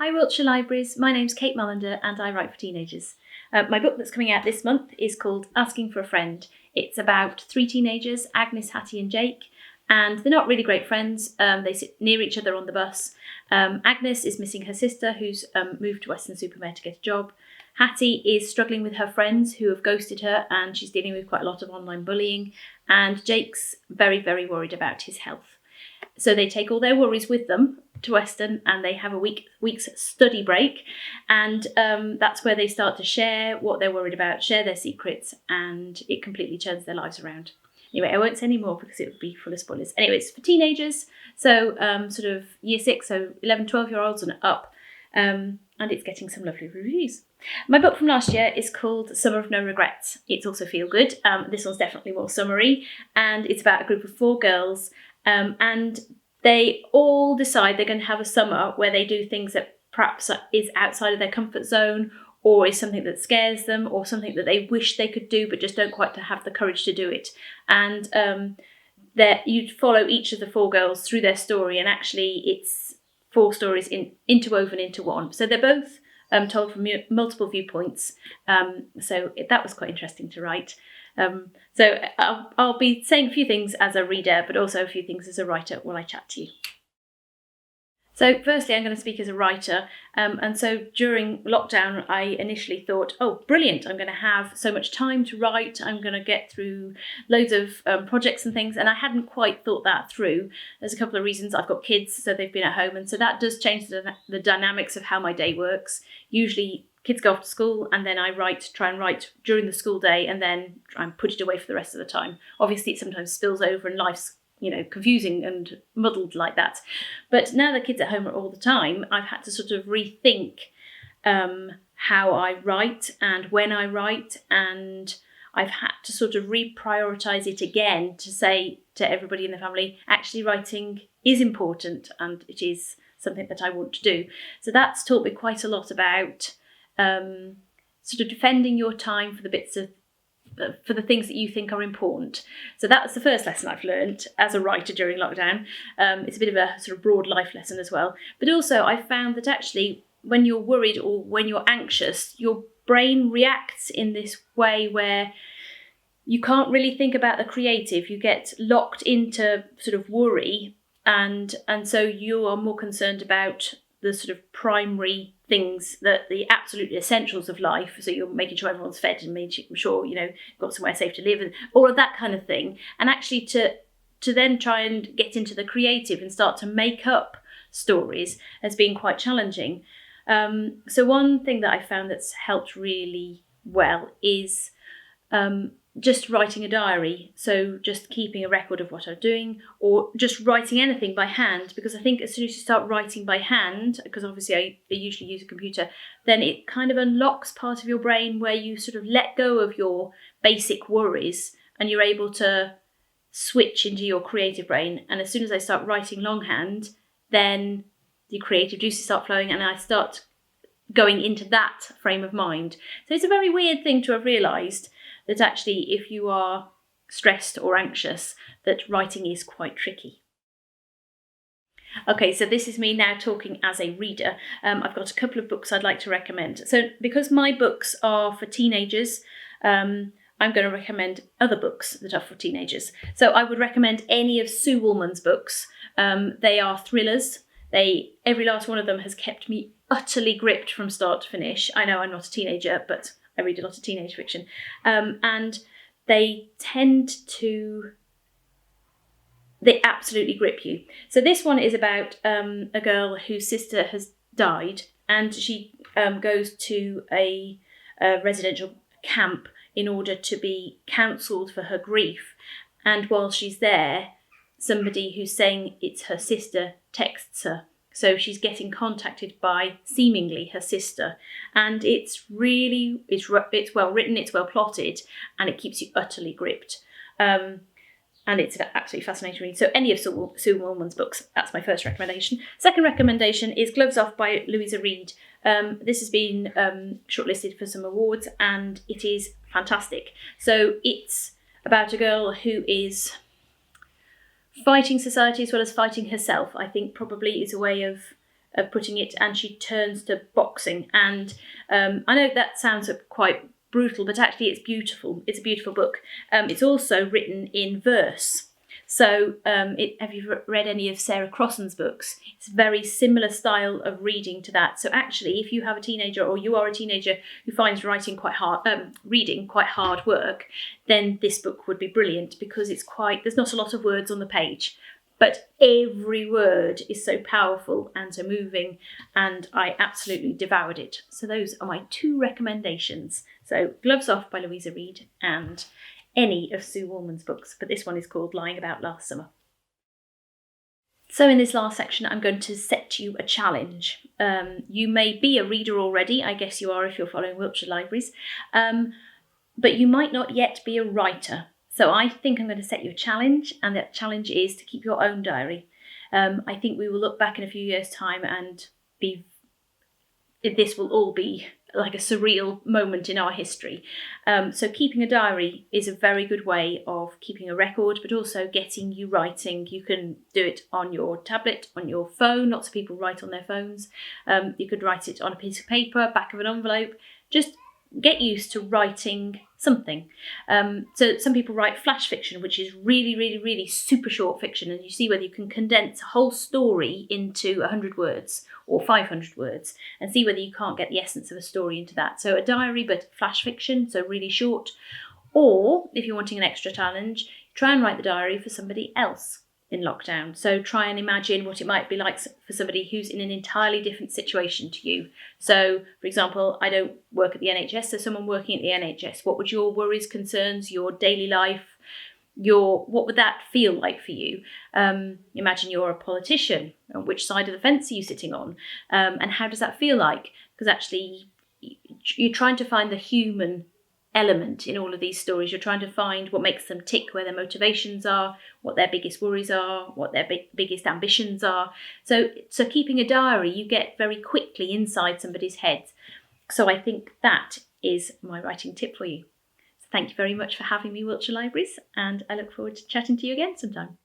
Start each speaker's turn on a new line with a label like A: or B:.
A: Hi Wiltshire Libraries, my name's Kate Mallinder and I write for teenagers. My book that's coming out this month is called Asking for a Friend. It's about three teenagers, Agnes, Hattie and Jake, and they're not really great friends. They sit near each other on the bus. Agnes is missing her sister who's moved to Weston-super-Mare to get a job. Hattie is struggling with her friends who have ghosted her and she's dealing with quite a lot of online bullying. And Jake's very, very worried about his health. So they take all their worries with them to Weston and they have a week's study break, and that's where they start to share what they're worried about, share their secrets, and it completely turns their lives around. Anyway, I won't say any more because it would be full of spoilers. Anyway, it's for teenagers, so sort of year 6, so 11, 12-year-olds and up, and it's getting some lovely reviews. My book from last year is called Summer of No Regrets. It's also feel good. This one's definitely more summery, and it's about a group of 4 girls, and they all decide they're going to have a summer where they do things that perhaps is outside of their comfort zone, or is something that scares them, or something that they wish they could do but just don't quite have the courage to do it. And you follow each of the 4 girls through their story, and actually it's 4 stories interwoven into one. So they're both told from multiple viewpoints. So that was quite interesting to write. So I'll be saying a few things as a reader, but also a few things as a writer while I chat to you. So firstly, I'm going to speak as a writer. And so during lockdown, I initially thought, oh, brilliant, I'm going to have so much time to write. I'm going to get through loads of projects and things. And I hadn't quite thought that through. There's a couple of reasons. I've got kids, so they've been at home. And so that does change the dynamics of how my day works. Usually kids go off to school and then I try and write during the school day and then try and put it away for the rest of the time. Obviously, it sometimes spills over and life's confusing and muddled like that. But now the kids at home are all the time, I've had to sort of rethink how I write and when I write, and I've had to sort of reprioritise it again to say to everybody in the family, actually writing is important and it is something that I want to do. So that's taught me quite a lot about sort of defending your time for the things that you think are important. So that was the first lesson I've learned as a writer during lockdown. It's a bit of a sort of broad life lesson as well. But also I found that actually when you're worried or when you're anxious, your brain reacts in this way where you can't really think about the creative. You get locked into sort of worry, and so you are more concerned about the sort of primary things, that the absolute essentials of life. So you're making sure everyone's fed and making sure, you've got somewhere safe to live and all of that kind of thing. And actually to then try and get into the creative and start to make up stories has been quite challenging. So one thing that I found that's helped really well is just writing a diary. So just keeping a record of what I'm doing, or just writing anything by hand, because I think as soon as you start writing by hand, because obviously I usually use a computer, then it kind of unlocks part of your brain where you sort of let go of your basic worries and you're able to switch into your creative brain. And as soon as I start writing longhand, then the creative juices start flowing and I start going into that frame of mind. So it's a very weird thing to have realised, that actually if you are stressed or anxious, that writing is quite tricky. Okay, so this is me now talking as a reader. I've got a couple of books I'd like to recommend. So because my books are for teenagers, I'm going to recommend other books that are for teenagers. So I would recommend any of Sue Woolman's books. They are thrillers. Every last one of them has kept me utterly gripped from start to finish. I know I'm not a teenager, but I read a lot of teenage fiction. And they absolutely grip you. So this one is about a girl whose sister has died, and she goes to a residential camp in order to be counselled for her grief. And while she's there, somebody who's saying it's her sister texts her. So she's getting contacted by seemingly her sister, and it's well written, it's well plotted, and it keeps you utterly gripped. And it's absolutely fascinating read. So any of Sue Woolman's books, that's my first recommendation. Second recommendation is Gloves Off by Louisa Reed. This has been shortlisted for some awards, and it is fantastic. So it's about a girl who is fighting society as well as fighting herself, I think probably is a way of of putting it, and she turns to boxing. And I know that sounds quite brutal, but actually it's beautiful. It's a beautiful book. It's also written in verse. So have you read any of Sarah Crossan's books? It's a very similar style of reading to that. So actually, if you have a teenager, or you are a teenager who finds reading quite hard work, then this book would be brilliant, because there's not a lot of words on the page, but every word is so powerful and so moving, and I absolutely devoured it. So those are my 2 recommendations. So Gloves Off by Louisa Reed, and any of Sue Woolman's books, but this one is called Lying About Last Summer. So in this last section, I'm going to set you a challenge. You may be a reader already, I guess you are if you're following Wiltshire Libraries, but you might not yet be a writer. So I think I'm going to set you a challenge, and that challenge is to keep your own diary. I think we will look back in a few years' time and this will all be like a surreal moment in our history. So keeping a diary is a very good way of keeping a record, but also getting you writing. You can do it on your tablet, on your phone. Lots of people write on their phones. You could write it on a piece of paper, back of an envelope. Just get used to writing something. So some people write flash fiction, which is really, really, really super short fiction, and you see whether you can condense a whole story into 100 words or 500 words, and see whether you can't get the essence of a story into that. So a diary, but flash fiction, so really short. Or if you're wanting an extra challenge, try and write the diary for somebody else in lockdown. So try and imagine what it might be like for somebody who's in an entirely different situation to you. So, for example, I don't work at the NHS, so someone working at the NHS, what would your worries, concerns, your daily life, what would that feel like for you? Imagine you're a politician. Which side of the fence are you sitting on? And how does that feel like? Because actually, you're trying to find the human element in all of these stories. You're trying to find what makes them tick, where their motivations are, what their biggest worries are, what their biggest ambitions are. So keeping a diary, you get very quickly inside somebody's head. So I think that is my writing tip for you. So thank you very much for having me, Wiltshire Libraries, and I look forward to chatting to you again sometime.